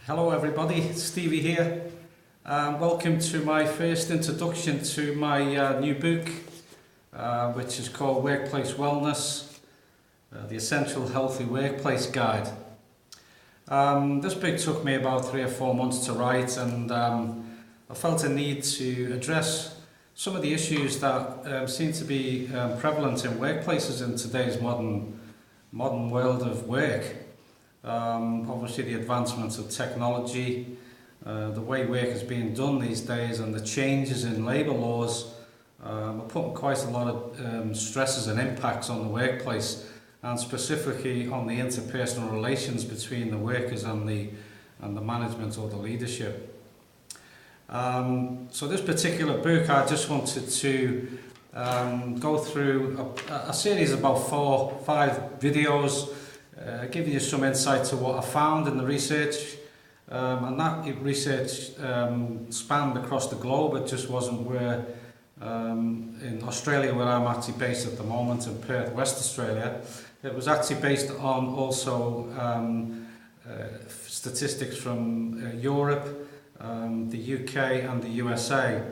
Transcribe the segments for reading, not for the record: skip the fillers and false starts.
Hello everybody, it's Stevie here. Welcome to my first introduction to my new book, which is called Workplace Wellness, the Essential Healthy Workplace Guide. This book took me about 3 or 4 months to write, and I felt a need to address some of the issues that seem to be prevalent in workplaces in today's modern world of work. Obviously the advancements of technology, the way work is being done these days, and the changes in labour laws are putting quite a lot of stresses and impacts on the workplace, and specifically on the interpersonal relations between the workers and the management or the leadership. So this particular book, I just wanted to go through a series of about 4 or 5 videos, giving you some insight to what I found in the research, and that research spanned across the globe. It just wasn't where in Australia, where I'm actually based at the moment, in Perth, West Australia. It was actually based on also statistics from Europe, the UK and the USA.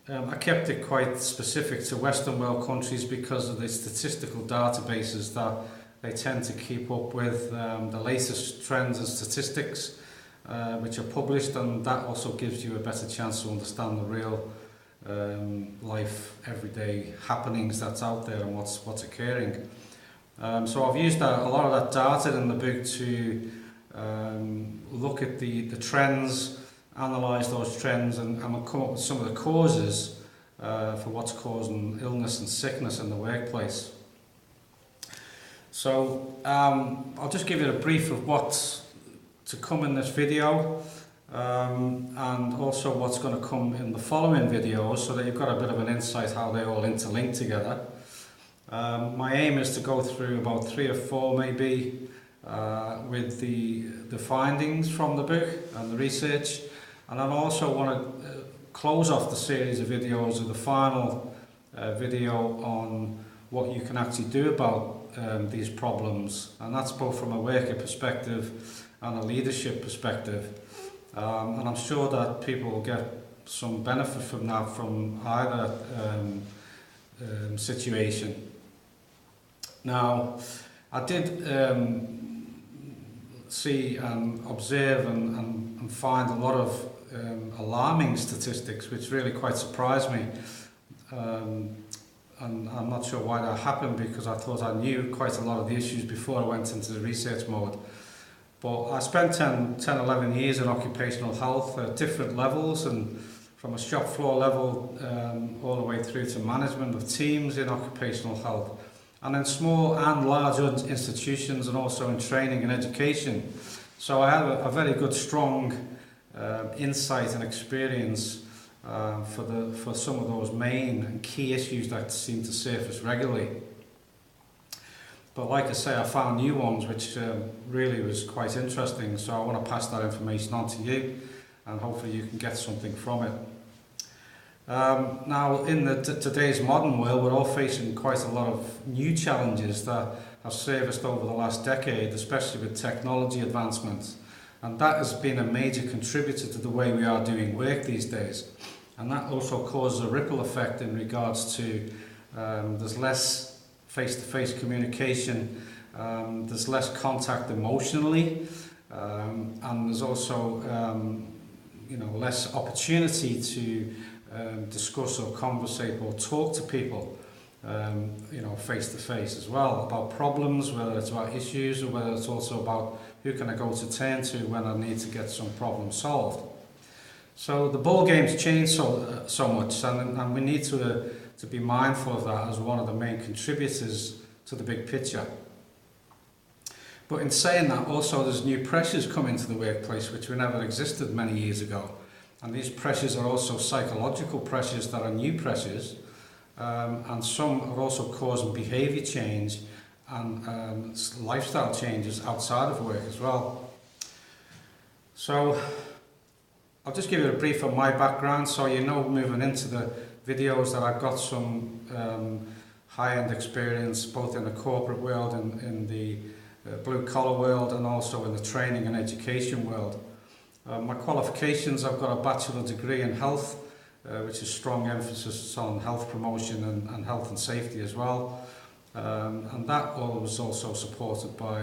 I kept it quite specific to Western world countries because of the statistical databases that they tend to keep up with the latest trends and statistics which are published, and that also gives you a better chance to understand the real life, everyday happenings that's out there and what's occurring. So I've used a lot of that data in the book to look at the trends, analyse those trends, and come up with some of the causes for what's causing illness and sickness in the workplace. So I'll just give you a brief of what's to come in this video, and also what's going to come in the following videos, so that you've got a bit of an insight how they all interlink together. My aim is to go through about 3 or 4 maybe with the findings from the book and the research, and I also want to close off the series of videos with the final video on what you can actually do about these problems, and that's both from a worker perspective and a leadership perspective, and I'm sure that people will get some benefit from that, from either situation. Now, I did see and observe and find a lot of alarming statistics which really quite surprised me. And I'm not sure why that happened, because I thought I knew quite a lot of the issues before I went into the research mode. But I spent 11 years in occupational health at different levels, and from a shop floor level all the way through to management of teams in occupational health, and in small and large institutions, and also in training and education. So I have a very good, strong insight and experience for some of those main and key issues that seem to surface regularly. But like I say, I found new ones which really was quite interesting, so I want to pass that information on to you, and hopefully you can get something from it. Now, in today's modern world, we're all facing quite a lot of new challenges that have surfaced over the last decade, especially with technology advancements. And that has been a major contributor to the way we are doing work these days. And that also causes a ripple effect in regards to there's less face-to-face communication, there's less contact emotionally, and there's also less opportunity to discuss or conversate or talk to people face-to-face as well, about problems, whether it's about issues or whether it's also about who can I go to turn to when I need to get some problem solved. So the ball game's changed so much, and we need to be mindful of that as one of the main contributors to the big picture. But in saying that, also there's new pressures coming to the workplace which we never existed many years ago, and these pressures are also psychological pressures that are new pressures, and some are also causing behaviour change and lifestyle changes outside of work as well. So I'll just give you a brief of my background, so moving into the videos that I've got some high-end experience both in the corporate world and in the blue-collar world, and also in the training and education world. My qualifications, I've got a bachelor degree in health, which is strong emphasis on health promotion and health and safety as well. And that was also supported by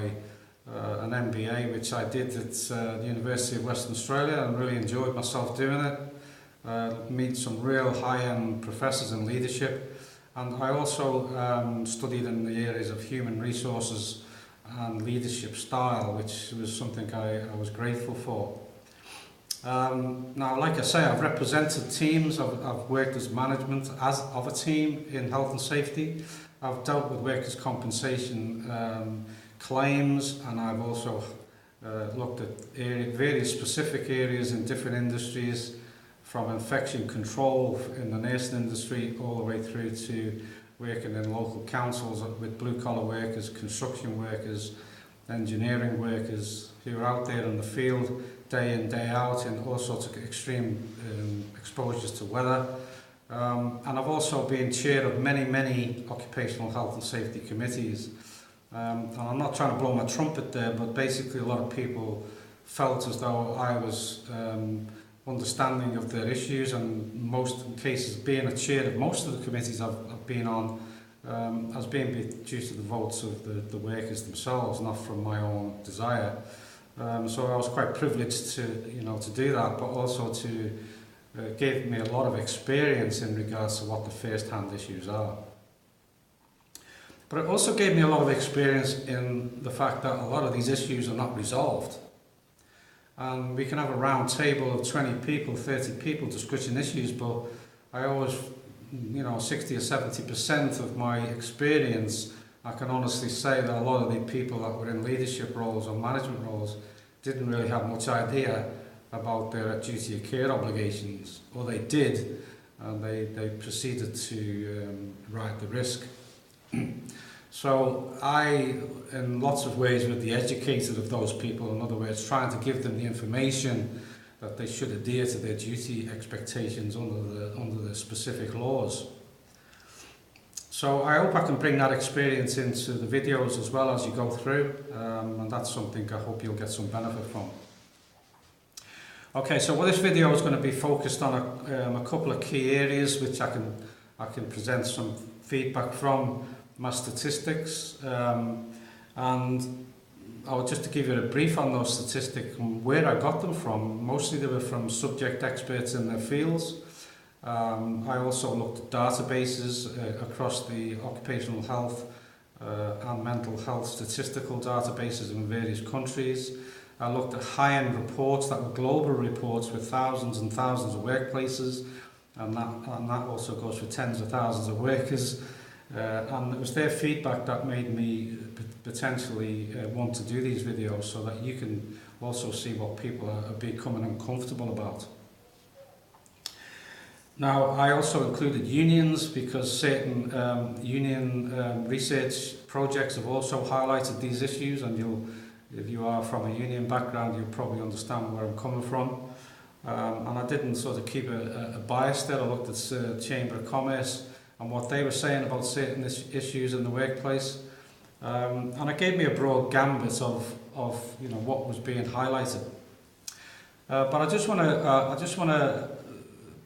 an MBA, which I did at the University of Western Australia, and really enjoyed myself doing it. Meet some real high-end professors in leadership, and I also studied in the areas of human resources and leadership style, which was something I was grateful for. Now, like I say, I've represented teams, I've worked as management of a team in health and safety. I've dealt with workers' compensation claims, and I've also looked at various specific areas in different industries, from infection control in the nursing industry all the way through to working in local councils with blue-collar workers, construction workers, engineering workers who are out there in the field day in, day out in all sorts of extreme exposures to weather. And I've also been chair of many occupational health and safety committees. And I'm not trying to blow my trumpet there, but basically a lot of people felt as though I was understanding of their issues, and most cases being a chair of most of the committees I've been on has been due to the votes of the workers themselves, not from my own desire. So I was quite privileged to do that, but also to gave me a lot of experience in regards to what the first-hand issues are. But it also gave me a lot of experience in the fact that a lot of these issues are not resolved. And we can have a round table of 20 people, 30 people discussing issues, but I always, 60 or 70% of my experience, I can honestly say that a lot of the people that were in leadership roles or management roles didn't really have much idea about their duty of care obligations, or they did, and they proceeded to ride the risk. So I, in lots of ways, was the educator of those people, in other words, trying to give them the information that they should adhere to their duty expectations under the specific laws. So I hope I can bring that experience into the videos as well as you go through, and that's something I hope you'll get some benefit from. Okay, so this video is going to be focused on a couple of key areas which I can present some feedback from my statistics, and just to give you a brief on those statistics and where I got them from. Mostly they were from subject experts in their fields. I also looked at databases across the occupational health and mental health statistical databases in various countries. I looked at high-end reports that were global reports with thousands and thousands of workplaces, and that also goes for tens of thousands of workers. And it was their feedback that made me potentially want to do these videos, so that you can also see what people are becoming uncomfortable about. Now, I also included unions because certain union research projects have also highlighted these issues, and if you are from a union background, you'll probably understand where I'm coming from. And I didn't sort of keep a bias there. I looked at Chamber of Commerce and what they were saying about certain issues in the workplace, and it gave me a broad gambit of what was being highlighted. But I just want to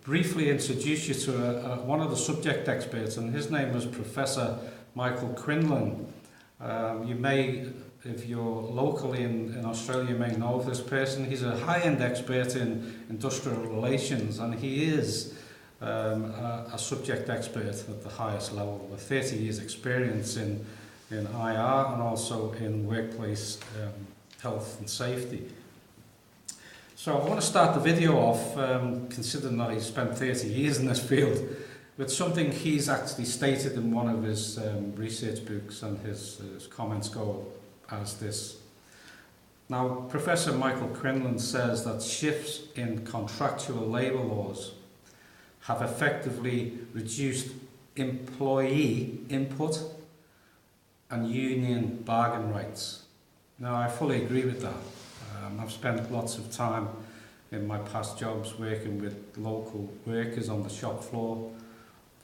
briefly introduce you to one of the subject experts, and his name was Professor Michael Quinlan. You may, if you're locally in Australia, you may know of this person. He's a high-end expert in industrial relations, and he is a subject expert at the highest level with 30 years experience in IR and also in workplace health and safety. So I want to start the video off, considering that he's spent 30 years in this field, with something he's actually stated in one of his research books, and his comments go as this. Now, Professor Michael Quinlan says that shifts in contractual labour laws have effectively reduced employee input and union bargain rights. Now, I fully agree with that. I've spent lots of time in my past jobs working with local workers on the shop floor.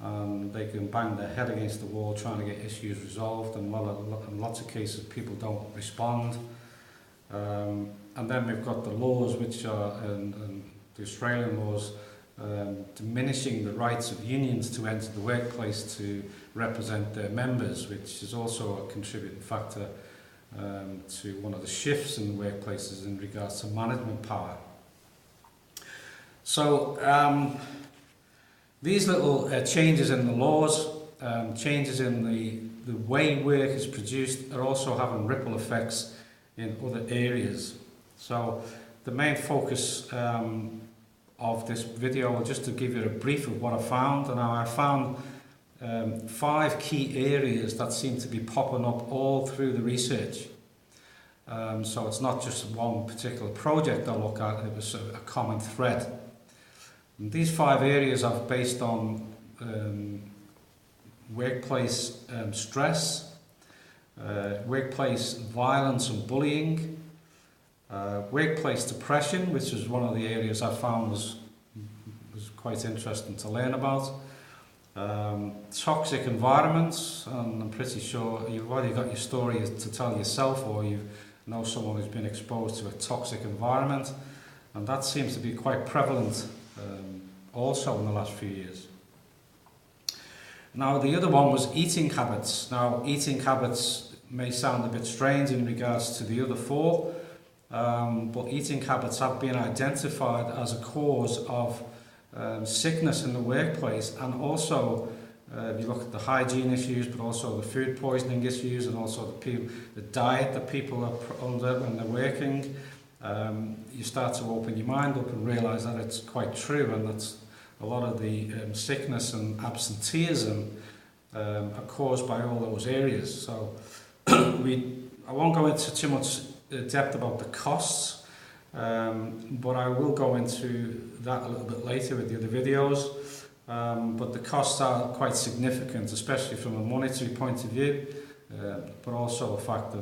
They can bang their head against the wall trying to get issues resolved, and in lots of cases people don't respond. And And then we've got the laws, which are the Australian laws, diminishing the rights of unions to enter the workplace to represent their members, which is also a contributing factor to one of the shifts in workplaces in regards to management power. So these little changes in the laws, changes in the way work is produced, are also having ripple effects in other areas. So the main focus of this video, just to give you a brief of what I found, and I found 5 key areas that seem to be popping up all through the research. So it's not just one particular project I look at, it was a common thread. And these 5 areas are based on workplace stress, workplace violence and bullying, workplace depression, which is one of the areas I found was quite interesting to learn about. Toxic environments, and I'm pretty sure you've already got your story to tell yourself, or you know someone who's been exposed to a toxic environment, and that seems to be quite prevalent also in the last few years. Now the other one was eating habits. Now eating habits may sound a bit strange in regards to the other 4, but eating habits have been identified as a cause of sickness in the workplace, and also if you look at the hygiene issues, but also the food poisoning issues, and also the diet that people are under when they're working, you start to open your mind up and realise that it's quite true, and that's a lot of the sickness and absenteeism are caused by all those areas. So I won't go into too much depth about the costs, but I will go into that a little bit later with the other videos. But the costs are quite significant, especially from a monetary point of view, but also the fact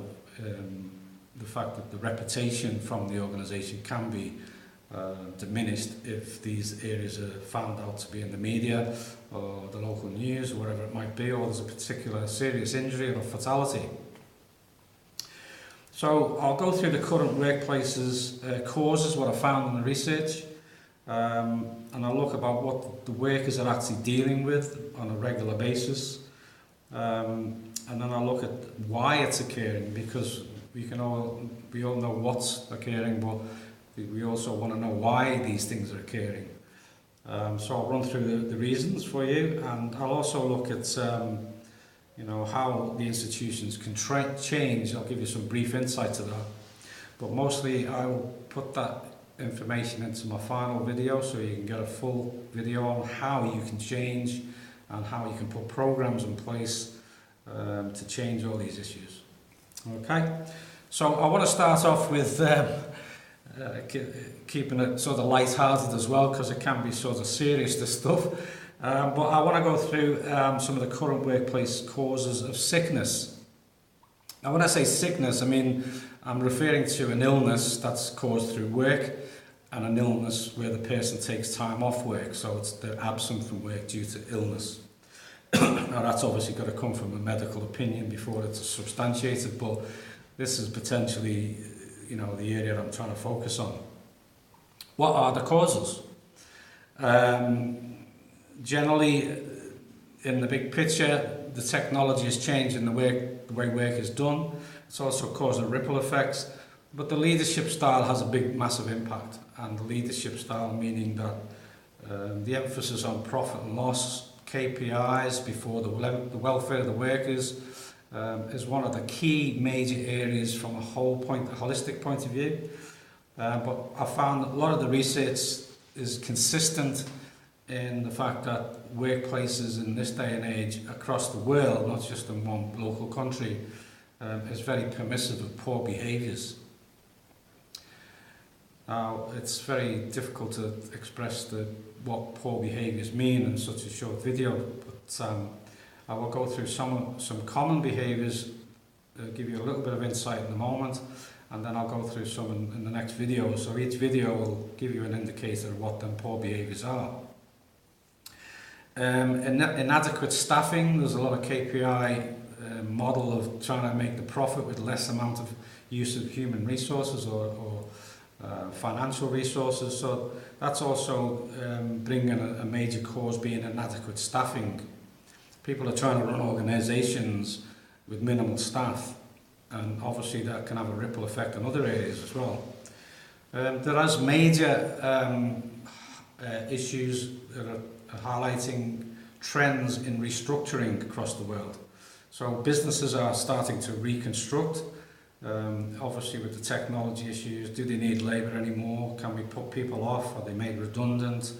that the reputation from the organisation can be diminished if these areas are found out to be in the media or the local news or whatever it might be, or there's a particular serious injury or fatality. So I'll go through the current workplaces causes, what I found in the research, and I'll look about what the workers are actually dealing with on a regular basis, and then I'll look at why it's occurring, because we all know what's occurring, but we also want to know why these things are occurring. So I'll run through the reasons for you, and I'll also look at how the institutions can change. I'll give you some brief insight to that, but mostly I will put that information into my final video so you can get a full video on how you can change and how you can put programs in place to change all these issues. Okay, so I want to start off with keeping it sort of light-hearted as well, because it can be sort of serious, this stuff. But I want to go through some of the current workplace causes of sickness. Now when I say sickness, I mean I'm referring to an illness that's caused through work, and an illness where the person takes time off work, so they're absent from work due to illness. Now that's obviously got to come from a medical opinion before it's substantiated, but this is potentially the area I'm trying to focus on. What are the causes? Generally, in the big picture, the technology is changing the way work is done. It's also causing ripple effects, but the leadership style has a massive impact. And the leadership style meaning that the emphasis on profit and loss, KPIs before the welfare of the workers, is one of the key major areas from a holistic point of view. But I found that a lot of the research is consistent in the fact that workplaces in this day and age across the world, not just in one local country, is very permissive of poor behaviours. Now, it's very difficult to express what poor behaviours mean in such a short video, but I will go through some common behaviours, give you a little bit of insight in a moment, and then I'll go through some in the next video. So each video will give you an indicator of what them poor behaviours are. Inadequate staffing, there's a lot of KPI model of trying to make the profit with less amount of use of human resources or financial resources. So that's also bringing a major cause being inadequate staffing. People are trying to run organisations with minimal staff, and obviously that can have a ripple effect on other areas as well. There is major issues that are highlighting trends in restructuring across the world. So businesses are starting to reconstruct, obviously with the technology issues. Do they need labour anymore? Can we put people off? Are they made redundant?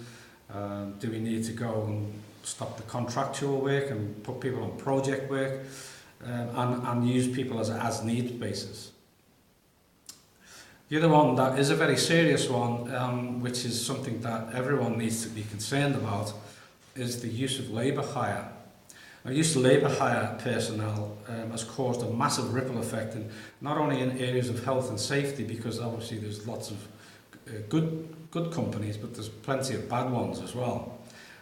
Do we need to go and stop the contractual work and put people on project work, and use people as need basis? The other one that is a very serious one, which is something that everyone needs to be concerned about, is the use of labour hire. Now, use of labour hire personnel has caused a massive ripple effect, not only in areas of health and safety, because obviously there's lots of good companies, but there's plenty of bad ones as well.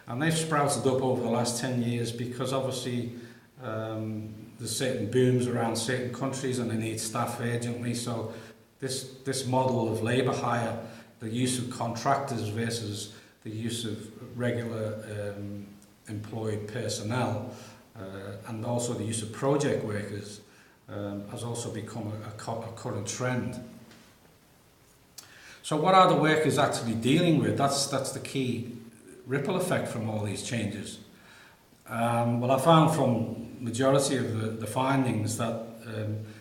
And they've sprouted up over the last 10 years because obviously there's certain booms around certain countries and they need staff urgently. So this model of labour hire, the use of contractors versus the use of regular employed personnel, and also the use of project workers, has also become a current trend. So what are the workers actually dealing with? That's the key ripple effect from all these changes. Well, I found from majority of the findings that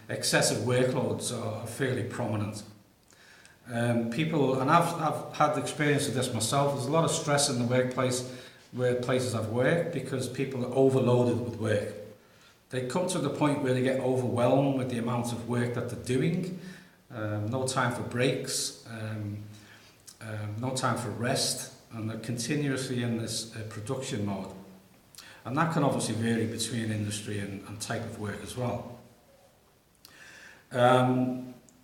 excessive workloads are fairly prominent. People, and I've had experience of this myself, there's a lot of stress in the workplace where places I've worked because people are overloaded with work. They come to the point where they get overwhelmed with the amount of work that they're doing, no time for breaks, no time for rest, and they're continuously in this production mode. And that can obviously vary between industry and type of work as well.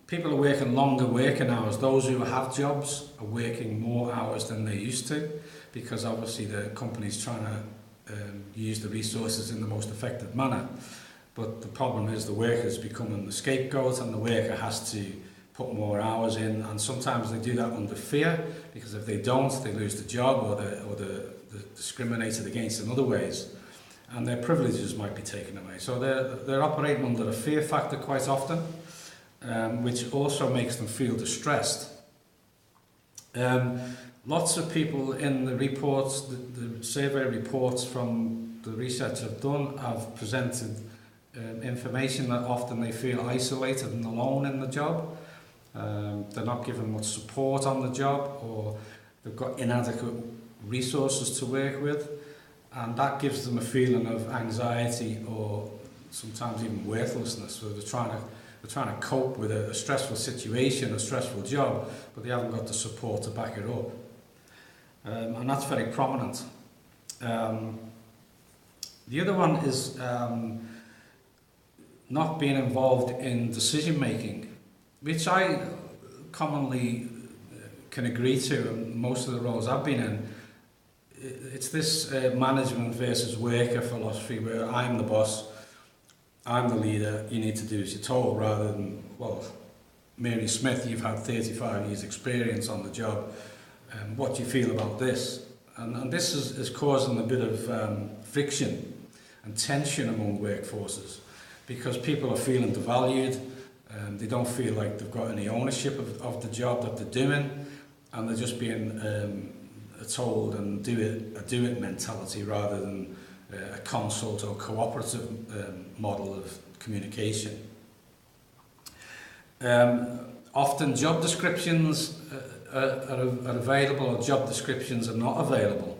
People are working longer working hours. Those who have jobs are working more hours than they used to, because obviously the company's trying to use the resources in the most effective manner. But the problem is the worker's becoming the scapegoat, and the worker has to put more hours in, and sometimes they do that under fear, because if they don't, they lose the job, or they're discriminated against in other ways, and their privileges might be taken away. So they're operating under a fear factor quite often, which also makes them feel distressed. Lots of people in the reports, the survey reports from the research I've done, have presented information that often they feel isolated and alone in the job. They're not given much support on the job, or they've got inadequate resources to work with, and that gives them a feeling of anxiety or sometimes even worthlessness. So they're trying to cope with a stressful situation, a stressful job, but they haven't got the support to back it up. And that's very prominent. The other one is not being involved in decision making, which I commonly can agree to in most of the roles I've been in. It's this management versus worker philosophy where I'm the boss, I'm the leader, you need to do as you're told, rather than, well, Mary Smith, you've had 35 years experience on the job, what do you feel about this? And this is causing a bit of friction and tension among workforces, because people are feeling devalued, they don't feel like they've got any ownership of the job that they're doing, and they're just being told and do it mentality rather than a consult or cooperative model of communication. Often job descriptions are available, or job descriptions are not available,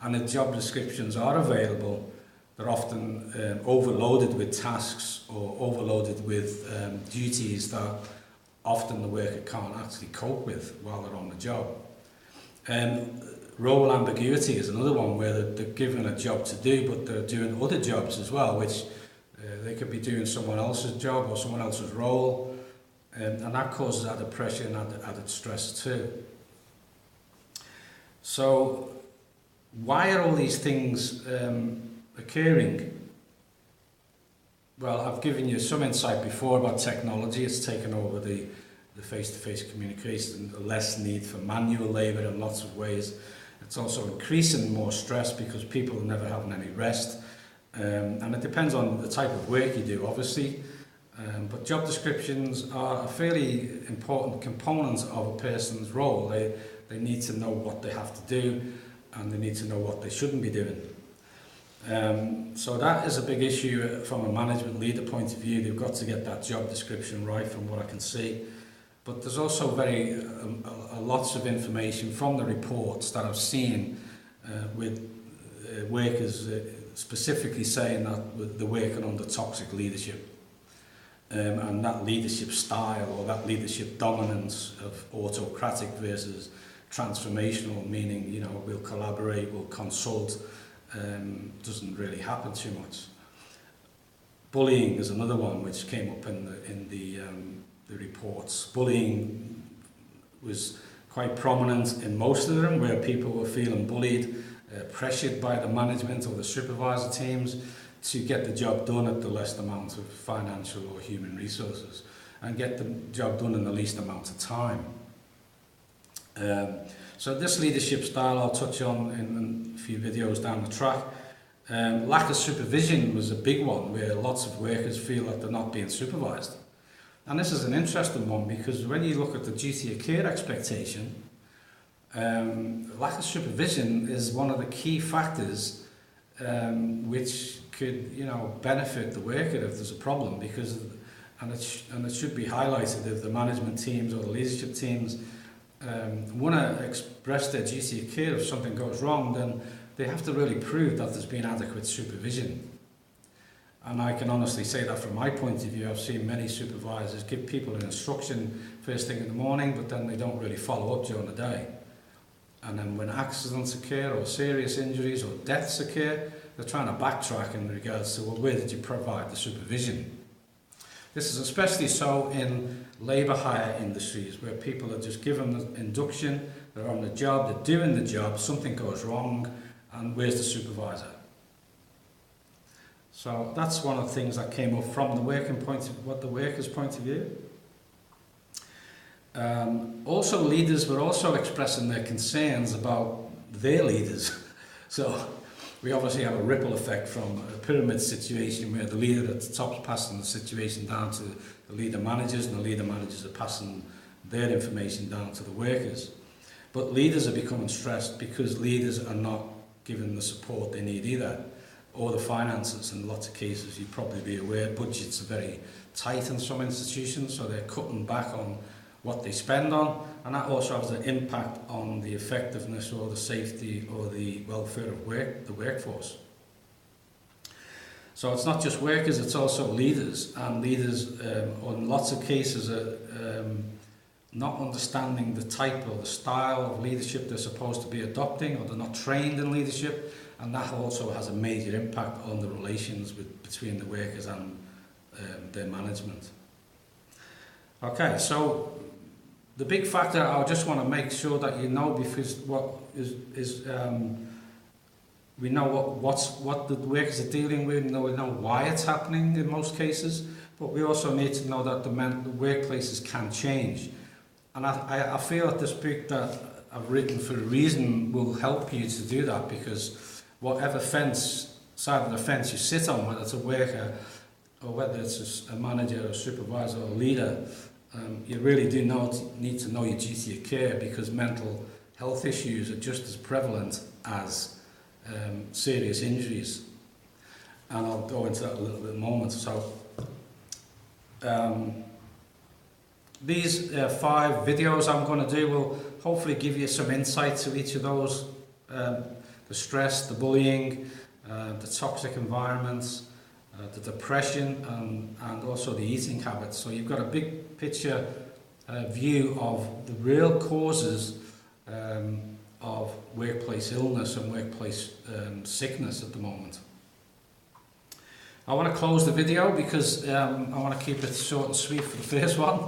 and if job descriptions are available, they're often overloaded with tasks or overloaded with duties that often the worker can't actually cope with while they're on the job. Role ambiguity is another one where they're given a job to do, but they're doing other jobs as well, which they could be doing someone else's job or someone else's role, and that causes added pressure and added stress too. So why are all these things occurring? Well, I've given you some insight before about technology. It's taken over the the face-to-face communication, the less need for manual labour in lots of ways. It's also increasing more stress because people are never having any rest. And it depends on the type of work you do, obviously. But job descriptions are a fairly important component of a person's role. They need to know what they have to do, and they need to know what they shouldn't be doing. So that is a big issue from a management leader point of view. They've got to get that job description right, from what I can see. But there's also lots of information from the reports that I've seen with workers specifically saying that they're working under toxic leadership. And that leadership style, or that leadership dominance of autocratic versus transformational, meaning, you know, we'll collaborate, we'll consult, doesn't really happen too much. Bullying is another one which came up in the reports. Bullying was quite prominent in most of them, where people were feeling bullied, pressured by the management or the supervisor teams to get the job done at the least amount of financial or human resources, and get the job done in the least amount of time. So this leadership style I'll touch on in a few videos down the track. Lack of supervision was a big one, where lots of workers feel that they're not being supervised. And this is an interesting one, because when you look at the duty of care expectation, lack of supervision is one of the key factors which could, you know, benefit the worker if there's a problem, because and it should be highlighted if the management teams or the leadership teams want to express their duty of care. If something goes wrong, then they have to really prove that there's been adequate supervision. And I can honestly say that from my point of view, I've seen many supervisors give people an instruction first thing in the morning, but then they don't really follow up during the day. And then when accidents occur, or serious injuries or deaths occur, they're trying to backtrack in regards to, well, where did you provide the supervision? This is especially so in labour hire industries, where people are just given the induction, they're on the job, they're doing the job, something goes wrong, and where's the supervisor? So that's one of the things that came up from the worker's point of view. Also, leaders were also expressing their concerns about their leaders. So we obviously have a ripple effect from a pyramid situation, where the leader at the top is passing the situation down to the leader managers, and the leader managers are passing their information down to the workers. But leaders are becoming stressed because leaders are not given the support they need either, or the finances. In lots of cases, you'd probably be aware, budgets are very tight in some institutions, so they're cutting back on what they spend on, and that also has an impact on the effectiveness or the safety or the welfare of the workforce. So it's not just workers, it's also leaders, and leaders in lots of cases are not understanding the type or the style of leadership they're supposed to be adopting, or they're not trained in leadership, and that also has a major impact on the relations between the workers and their management. Okay, so the big factor I just want to make sure that you know, because we know what the workers are dealing with, we know why it's happening in most cases, but we also need to know that the workplaces can change. And I feel that this book that I've written for a reason will help you to do that, because whatever side of the fence you sit on, whether it's a worker or whether it's a manager or a supervisor or a leader, you really do need to know your duty of care, because mental health issues are just as prevalent as serious injuries. And I'll go into that a little bit in a moment. So these 5 videos I'm going to do will hopefully give you some insight to each of those, the stress, the bullying, the toxic environments, the depression, and also the eating habits. So you've got a big picture view of the real causes of workplace illness and workplace sickness at the moment. I want to close the video because I want to keep it short and sweet for the first one.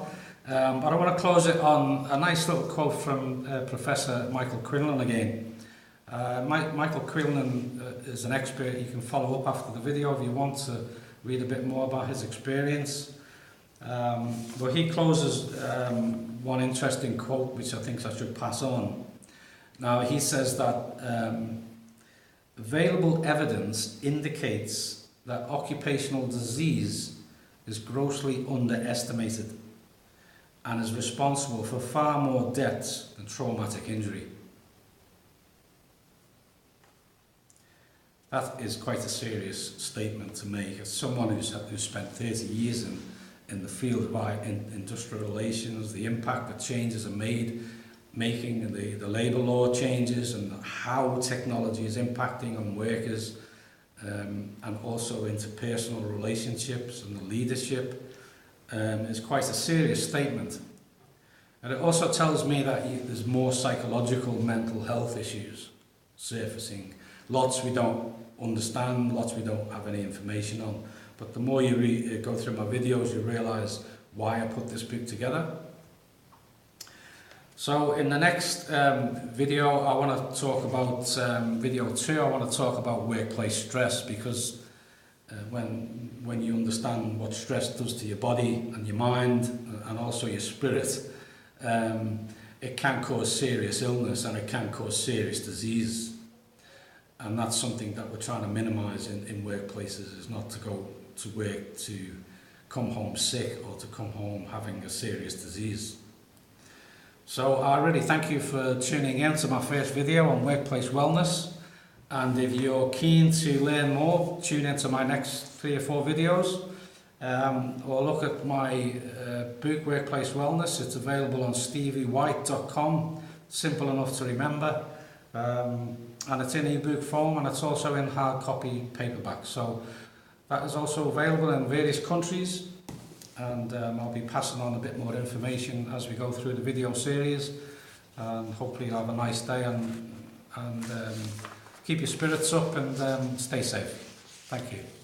But I want to close it on a nice little quote from Professor Michael Quinlan again. Michael Quinlan is an expert. You can follow up after the video if you want to read a bit more about his experience. But he closes one interesting quote which I think I should pass on. Now he says that available evidence indicates that occupational disease is grossly underestimated and is responsible for far more deaths than traumatic injury. That is quite a serious statement to make as someone who's spent 30 years in the field of industrial relations, the impact that changes are making the labour law changes and how technology is impacting on workers, and also interpersonal relationships and the leadership, is quite a serious statement. And it also tells me that there's more psychological mental health issues surfacing. Lots we don't understand, lots we don't have any information on. But the more you go through my videos, you realise why I put this book together. So in the next video, I want to talk about, video 2, I want to talk about workplace stress, because when you understand what stress does to your body and your mind and also your spirit, it can cause serious illness and it can cause serious disease. And that's something that we're trying to minimise in workplaces, is not to go to work to come home sick or to come home having a serious disease. So I really thank you for tuning in to my first video on workplace wellness. And if you're keen to learn more, tune into my next 3 or 4 videos. Or look at my book, Workplace Wellness. It's available on steviewhite.com. Simple enough to remember. And it's in ebook form, and it's also in hard copy paperback. So that is also available in various countries, and I'll be passing on a bit more information as we go through the video series. And hopefully you'll have a nice day and keep your spirits up and stay safe. Thank you.